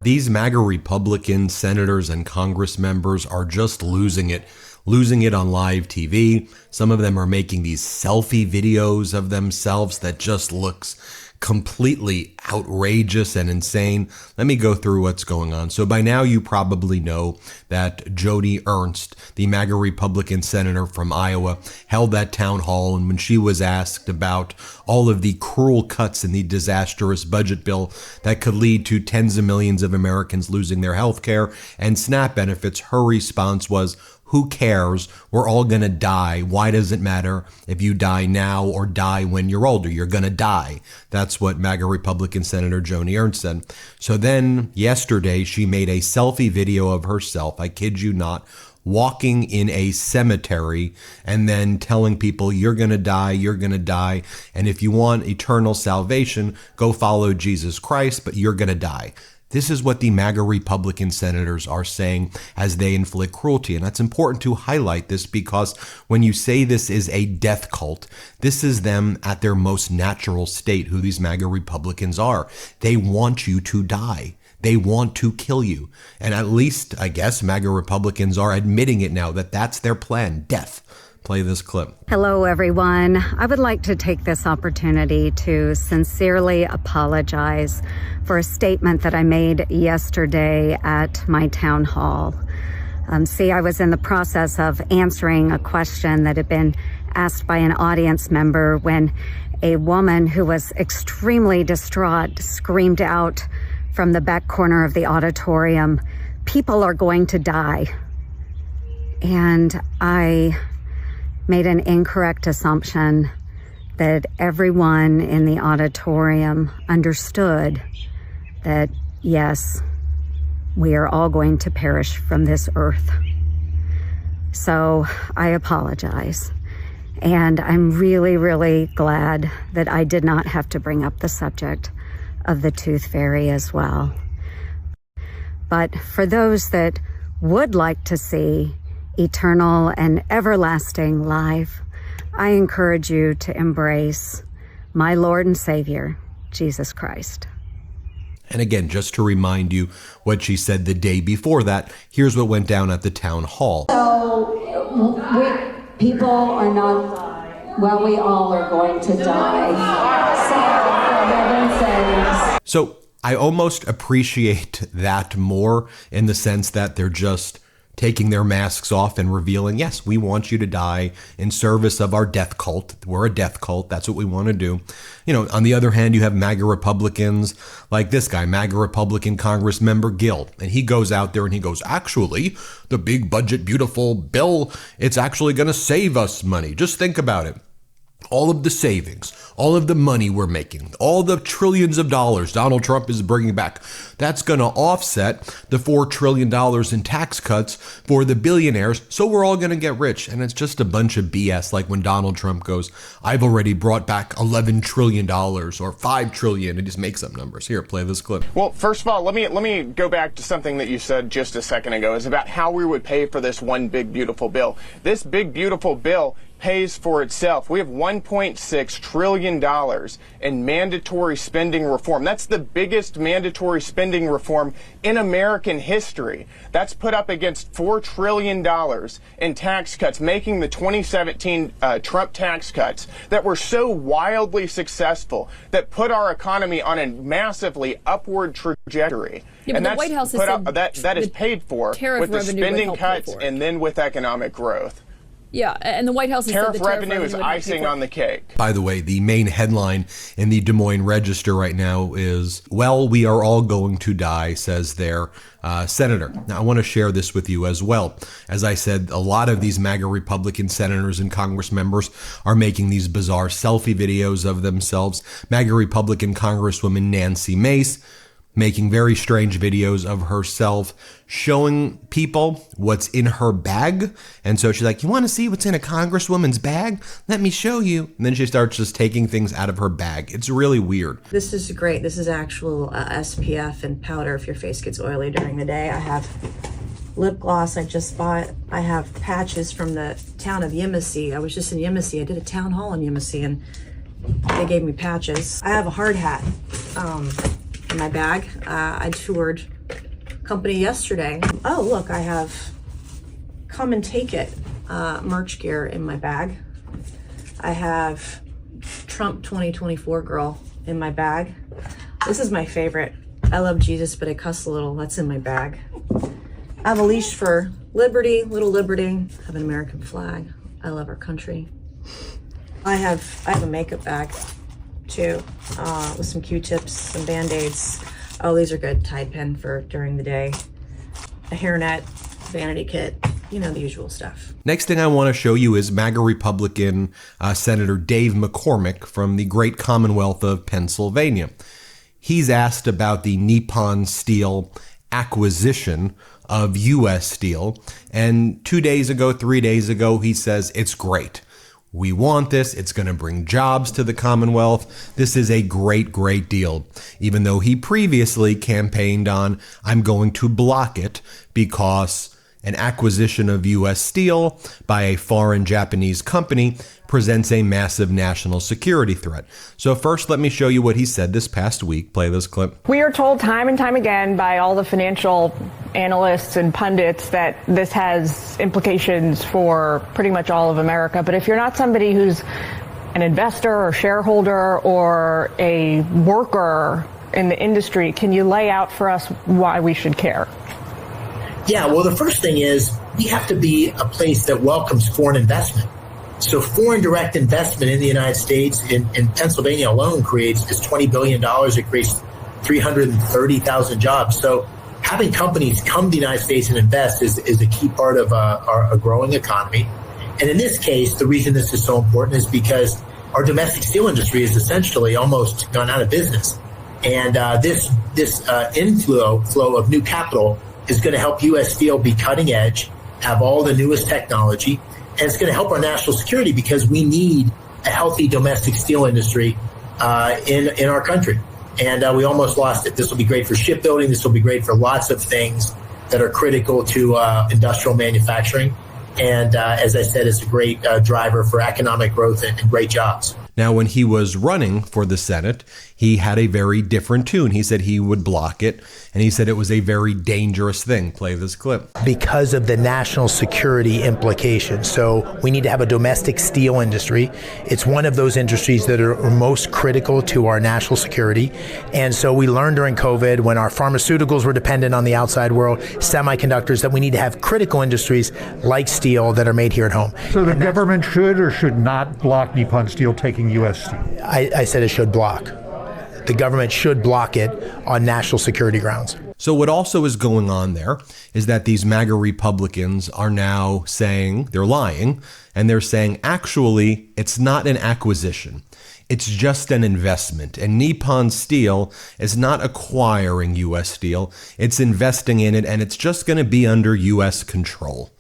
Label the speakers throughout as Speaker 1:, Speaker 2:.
Speaker 1: These MAGA Republican senators and Congress members are just losing it on live TV. Some of them are making these selfie videos of themselves that just looks completely outrageous and insane. Let me go through what's going on. So by now you probably know that Joni Ernst, the MAGA Republican senator from Iowa, held that town hall, and when she was asked about all of the cruel cuts in the disastrous budget bill that could lead to tens of millions of Americans losing their health care and SNAP benefits, her response was, "Who cares? We're all going to die. Why does it matter if you die now or die when you're older? You're going to die." That's what MAGA Republican Senator Joni Ernst said. So then yesterday, she made a selfie video of herself, I kid you not, walking in a cemetery and then telling people, "You're going to die, you're going to die. And if you want eternal salvation, go follow Jesus Christ, but you're going to die." This is what the MAGA Republican senators are saying as they inflict cruelty. And that's important to highlight this because when you say this is a death cult, this is them at their most natural state, who these MAGA Republicans are. They want you to die. They want to kill you. And at least, I guess, MAGA Republicans are admitting it now that that's their plan, death. Play this clip.
Speaker 2: Hello, everyone. I would like to take this opportunity to sincerely apologize for a statement that I made yesterday at my town hall. I was in the process of answering a question that had been asked by an audience member when a woman who was extremely distraught screamed out from the back corner of the auditorium, "People are going to die." And I made an incorrect assumption that everyone in the auditorium understood that, yes, we are all going to perish from this earth. So I apologize. And I'm really, really glad that I did not have to bring up the subject of the tooth fairy as well. But for those that would like to see eternal and everlasting life, I encourage you to embrace my Lord and Savior, Jesus Christ.
Speaker 1: And again, just to remind you what she said the day before that, here's what went down at the town hall.
Speaker 2: So, people are not, well, we all are going to die. So, for heaven's sakes.
Speaker 1: So I almost appreciate that more in the sense that they're just taking their masks off and revealing, yes, we want you to die in service of our death cult. We're a death cult. That's what we want to do. You know, on the other hand, you have MAGA Republicans like this guy, MAGA Republican Congress member Gill. And he goes out there and he goes, actually, the big budget, beautiful bill, it's actually going to save us money. Just think about it. All of the savings, all of the money we're making, all the trillions of dollars Donald Trump is bringing back, that's going to offset the $4 trillion in tax cuts for the billionaires. So we're all going to get rich. And it's just a bunch of BS. Like when Donald Trump goes, I've already brought back $11 trillion or $5 trillion. It just makes up numbers. Here, play this clip.
Speaker 3: Well, first of all, let me go back to something that you said just a second ago. Is about how we would pay for this one big, beautiful bill. This big, beautiful bill pays for itself. We have $1.6 trillion in mandatory spending reform. That's the biggest mandatory spending reform in American history. That's put up against $4 trillion in tax cuts, making the 2017 Trump tax cuts that were so wildly successful that put our economy on a massively upward trajectory.
Speaker 4: Yeah,
Speaker 3: and
Speaker 4: the
Speaker 3: that's
Speaker 4: White House has
Speaker 3: put up,
Speaker 4: said
Speaker 3: that is paid for with the spending cuts and then with economic growth.
Speaker 4: Yeah, and the White House has said the
Speaker 3: tariff revenue is icing on the cake.
Speaker 1: By the way, the main headline in the Des Moines Register right now is, well, we are all going to die, says their senator. Now, I want to share this with you as well. As I said, a lot of these MAGA Republican senators and Congress members are making these bizarre selfie videos of themselves. MAGA Republican Congresswoman Nancy Mace making very strange videos of herself, showing people what's in her bag. And so she's like, you want to see what's in a congresswoman's bag? Let me show you. And then she starts just taking things out of her bag. It's really weird.
Speaker 5: This is great. This is actual SPF and powder if your face gets oily during the day. I have lip gloss I just bought. I have patches from the town of Yemassee. I was just in Yemassee. I did a town hall in Yemassee and they gave me patches. I have a hard hat. In my bag. I toured company yesterday. Oh, look, I have Come and Take It merch gear in my bag. I have Trump 2024 girl in my bag. This is my favorite. I love Jesus, but I cuss a little. That's in my bag. I have a leash for liberty, little liberty. I have an American flag. I love our country. I have a makeup bag too, with some Q-tips, some Band-Aids. Oh, these are good. Tide pen for during the day. A hairnet, vanity kit, you know, the usual stuff.
Speaker 1: Next thing I want to show you is MAGA Republican Senator Dave McCormick from the great Commonwealth of Pennsylvania. He's asked about the Nippon Steel acquisition of U.S. Steel, and 3 days ago, he says it's great. We want this. It's going to bring jobs to the Commonwealth. This is a great, great deal. Even though he previously campaigned on, I'm going to block it because an acquisition of U.S. Steel by a foreign Japanese company presents a massive national security threat. So first, let me show you what he said this past week. Play this clip.
Speaker 6: We are told time and time again by all the financial analysts and pundits that this has implications for pretty much all of America. But if you're not somebody who's an investor or shareholder or a worker in the industry, can you lay out for us why we should care?
Speaker 7: Yeah, well, the first thing is we have to be a place that welcomes foreign investment. So foreign direct investment in the United States, in Pennsylvania alone, creates this $20 billion. It creates 330,000 jobs. So having companies come to the United States and invest is a key part of our growing economy. And in this case, the reason this is so important is because our domestic steel industry is essentially almost gone out of business. And this inflow of new capital is going to help U.S. Steel be cutting edge, have all the newest technology, and it's going to help our national security because we need a healthy domestic steel industry in our country. And we almost lost it. This will be great for shipbuilding. This will be great for lots of things that are critical to industrial manufacturing. And as I said, it's a great driver for economic growth and great jobs.
Speaker 1: Now, when he was running for the Senate, he had a very different tune. He said he would block it, and he said it was a very dangerous thing. Play this clip.
Speaker 8: Because of the national security implications. So we need to have a domestic steel industry. It's one of those industries that are most critical to our national security. And so we learned during COVID, when our pharmaceuticals were dependent on the outside world, semiconductors, that we need to have critical industries like steel that are made here at home.
Speaker 9: So the government should or should not block Nippon Steel taking U.S. steel?
Speaker 8: I said it should block. The government should block it on national security grounds.
Speaker 1: So what also is going on there is that these MAGA Republicans are now saying, they're lying, and they're saying, actually, it's not an acquisition. It's just an investment. And Nippon Steel is not acquiring U.S. Steel. It's investing in it, and it's just going to be under U.S. control.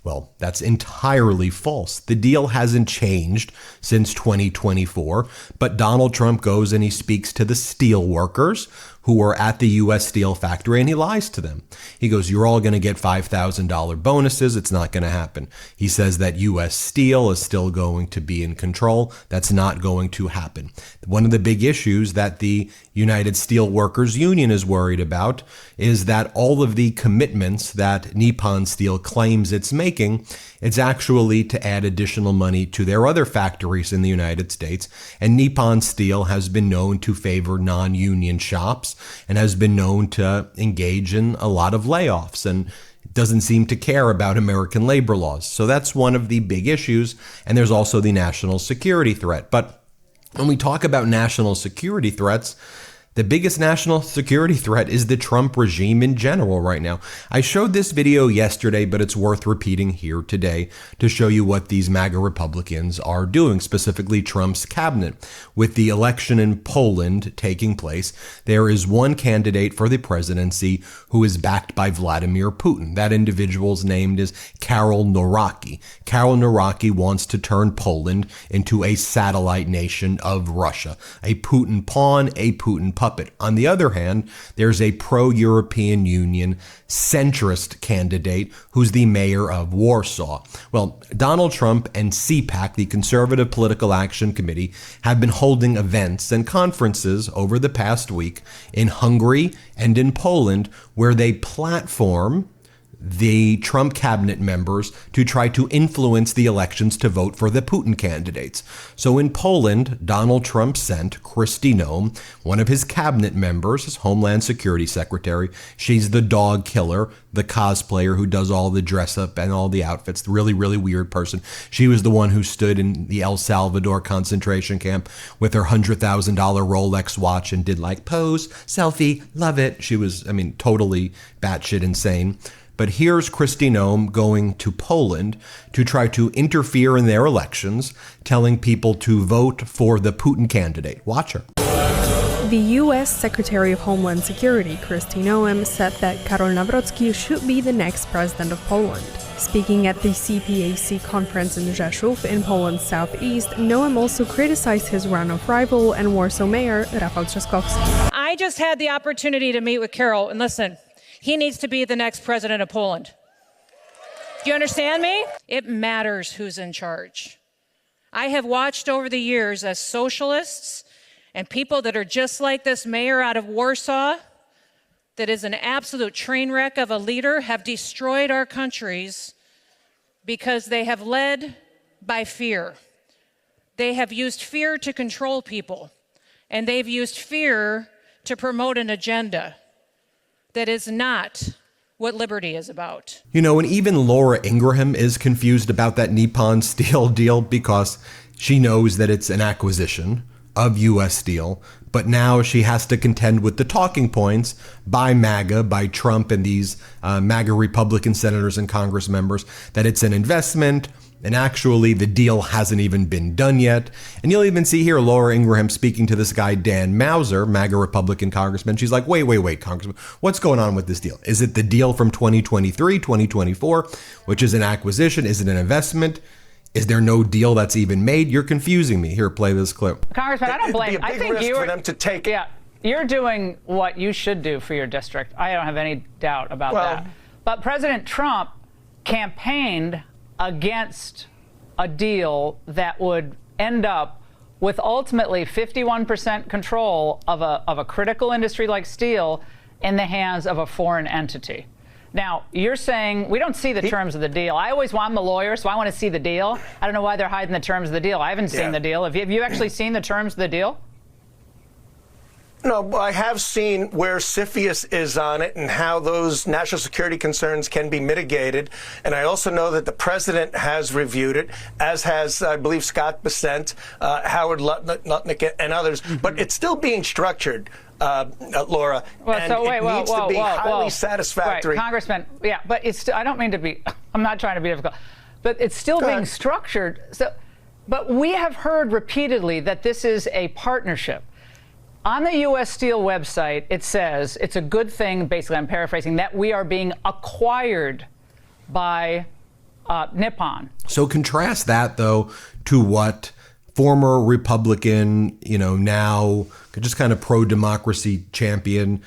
Speaker 1: Well, that's entirely false. The deal hasn't changed since 2024, but Donald Trump goes and he speaks to the steel workers who are at the U.S. Steel factory, and he lies to them. He goes, you're all going to get $5,000 bonuses. It's not going to happen. He says that U.S. Steel is still going to be in control. That's not going to happen. One of the big issues that the United Steel Workers Union is worried about is that all of the commitments that Nippon Steel claims it's making, it's actually to add additional money to their other factories in the United States. And Nippon Steel has been known to favor non-union shops and has been known to engage in a lot of layoffs and doesn't seem to care about American labor laws. So that's one of the big issues. And there's also the national security threat. But when we talk about national security threats, the biggest national security threat is the Trump regime in general right now. I showed this video yesterday, but it's worth repeating here today to show you what these MAGA Republicans are doing, specifically Trump's cabinet. With the election in Poland taking place, there is one candidate for the presidency who is backed by Vladimir Putin. That individual's name is Karol Nawrocki. Karol Nawrocki wants to turn Poland into a satellite nation of Russia, a Putin pawn, a Putin puppet. puppet. On the other hand, there's a pro-European Union centrist candidate who's the mayor of Warsaw. Well, Donald Trump and CPAC, the Conservative Political Action Committee, have been holding events and conferences over the past week in Hungary and in Poland where they platform the Trump cabinet members to try to influence the elections to vote for the Putin candidates. So in Poland, Donald Trump sent Kristi Noem, one of his cabinet members, his Homeland Security Secretary. She's the dog killer, the cosplayer who does all the dress up and all the outfits, the really, really weird person. She was the one who stood in the El Salvador concentration camp with her $100,000 Rolex watch and did like pose, selfie, love it. She was, totally batshit insane. But here's Kristi Noem going to Poland to try to interfere in their elections, telling people to vote for the Putin candidate. Watch her.
Speaker 10: The U.S. Secretary of Homeland Security, Kristi Noem, said that Karol Nawrocki should be the next president of Poland. Speaking at the CPAC conference in Rzeszów in Poland's southeast, Noem also criticized his runoff rival and Warsaw mayor, Rafał Trzaskowski.
Speaker 11: I just had the opportunity to meet with Karol, and listen, he needs to be the next president of Poland. Do you understand me? It matters who's in charge. I have watched over the years as socialists and people that are just like this mayor out of Warsaw, that is an absolute train wreck of a leader, have destroyed our countries because they have led by fear. They have used fear to control people, and they've used fear to promote an agenda that is not what liberty is about.
Speaker 1: And even Laura Ingraham is confused about that Nippon Steel deal because she knows that it's an acquisition of U.S. Steel, but now she has to contend with the talking points by MAGA, by Trump and these MAGA Republican senators and Congress members, that it's an investment, and actually the deal hasn't even been done yet. And you'll even see here Laura Ingraham speaking to this guy, Dan Mauser, MAGA Republican congressman. She's like, wait, Congressman, what's going on with this deal? Is it the deal from 2023, 2024, which is an acquisition? Is it an investment? Is there no deal that's even made? You're confusing me. Here, play this clip.
Speaker 12: Congressman, I don't blame.
Speaker 13: I think you for them to take.
Speaker 12: Yeah, you're doing what you should do for your district. I don't have any doubt about that. But President Trump campaigned against a deal that would end up with ultimately 51% control of a critical industry like steel in the hands of a foreign entity. Now, you're saying we don't see the terms of the deal. I'm a lawyer, so I want to see the deal. I don't know why they're hiding the terms of the deal. I haven't seen the deal. Have you actually seen the terms of the deal?
Speaker 13: No, I have seen where CFIUS is on it and how those national security concerns can be mitigated. And I also know that the president has reviewed it, as has, I believe, Scott Bessent, Howard Lutnick, and others. But it's still being structured, Laura.
Speaker 12: Well,
Speaker 13: and
Speaker 12: so
Speaker 13: it needs to be highly satisfactory.
Speaker 12: Right, Congressman, but it's. I don't mean to be. I'm not trying to be difficult, but it's still being structured. So, but we have heard repeatedly that this is a partnership. On the U.S. Steel website, it says it's a good thing, basically, I'm paraphrasing, that we are being acquired by Nippon.
Speaker 1: So contrast that, though, to what former Republican, now just kind of pro-democracy champion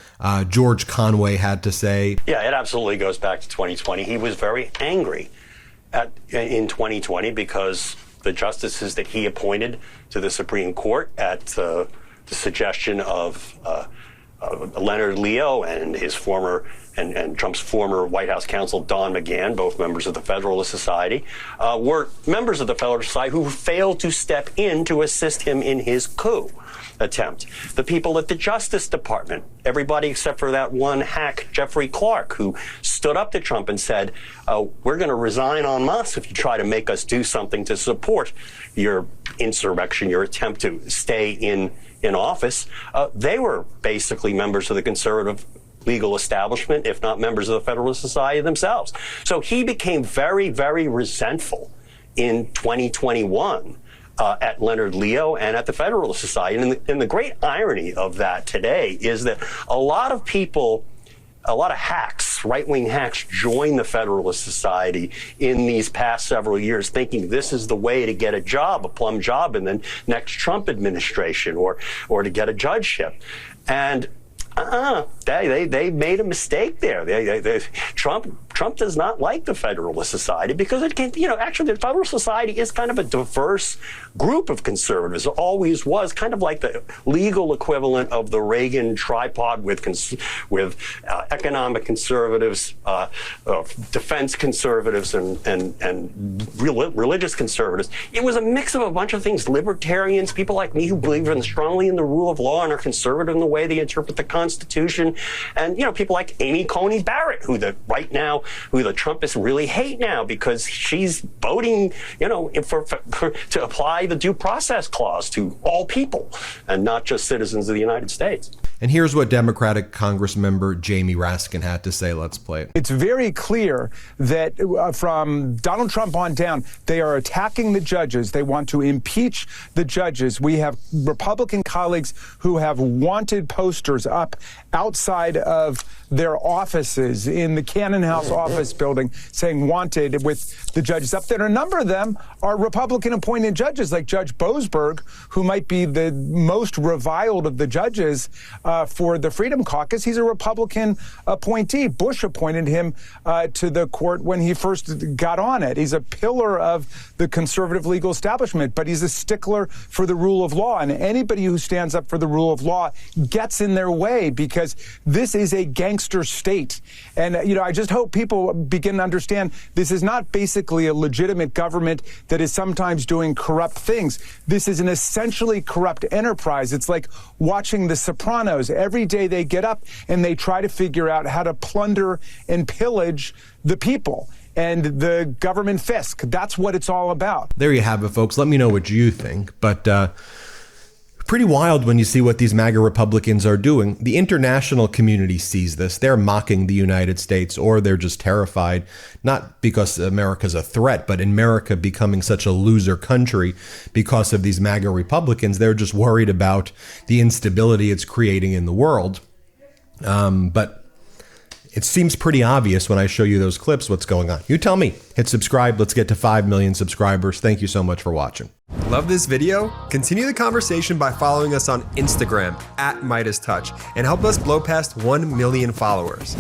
Speaker 1: George Conway had to say.
Speaker 14: Yeah, it absolutely goes back to 2020. He was very angry in 2020 because the justices that he appointed to the Supreme Court at the suggestion of Leonard Leo and his former and Trump's former White House counsel Don McGahn, both members of the Federalist Society, were members of the Federalist Society who failed to step in to assist him in his coup attempt. The people at the Justice Department, everybody except for that one hack, Jeffrey Clark, who stood up to Trump and said, we're going to resign en masse if you try to make us do something to support your insurrection, your attempt to stay in office. They were basically members of the conservative legal establishment, if not members of the Federalist Society themselves. So he became very, very resentful in 2021 at Leonard Leo and at the Federalist Society. And the great irony of that today is that a lot of people, a lot of hacks, right-wing hacks, joined the Federalist Society in these past several years, thinking this is the way to get a job, a plum job in the next Trump administration, or to get a judgeship. And they made a mistake there. Trump does not like the Federalist Society because it can, actually the Federalist Society is kind of a diverse group of conservatives. It always was kind of like the legal equivalent of the Reagan tripod with economic conservatives, defense conservatives, and religious conservatives. It was a mix of a bunch of things. Libertarians, people like me who believe strongly in the rule of law and are conservative in the way they interpret the Constitution, and people like Amy Coney Barrett, who the Trumpists really hate now because she's voting, to apply the due process clause to all people and not just citizens of the United States.
Speaker 1: And here's what Democratic Congress member Jamie Raskin had to say. Let's play it.
Speaker 15: It's very clear that from Donald Trump on down, they are attacking the judges. They want to impeach the judges. We have Republican colleagues who have wanted posters up outside of their offices in the Cannon House office building saying wanted with the judges up there. And a number of them are Republican appointed judges like Judge Boasberg, who might be the most reviled of the judges for the Freedom Caucus. He's a Republican appointee. Bush appointed him to the court when he first got on it. He's a pillar of the conservative legal establishment, but he's a stickler for the rule of law. And anybody who stands up for the rule of law gets in their way because this is a gangster state. And, I just hope people begin to understand this is not basically a legitimate government that is sometimes doing corrupt things. This is an essentially corrupt enterprise. It's like watching The Sopranos. Every day they get up and they try to figure out how to plunder and pillage the people and the government fisc. That's what it's all about.
Speaker 1: There you have it, folks. Let me know what you think. But pretty wild when you see what these MAGA Republicans are doing. The international community sees this. They're mocking the United States, or they're just terrified, not because America's a threat, but America becoming such a loser country because of these MAGA Republicans. They're just worried about the instability it's creating in the world. But it seems pretty obvious when I show you those clips what's going on. You tell me. Hit subscribe. Let's get to 5 million subscribers. Thank you so much for watching.
Speaker 16: Love this video? Continue the conversation by following us on Instagram @MeidasTouch and help us blow past 1 million followers.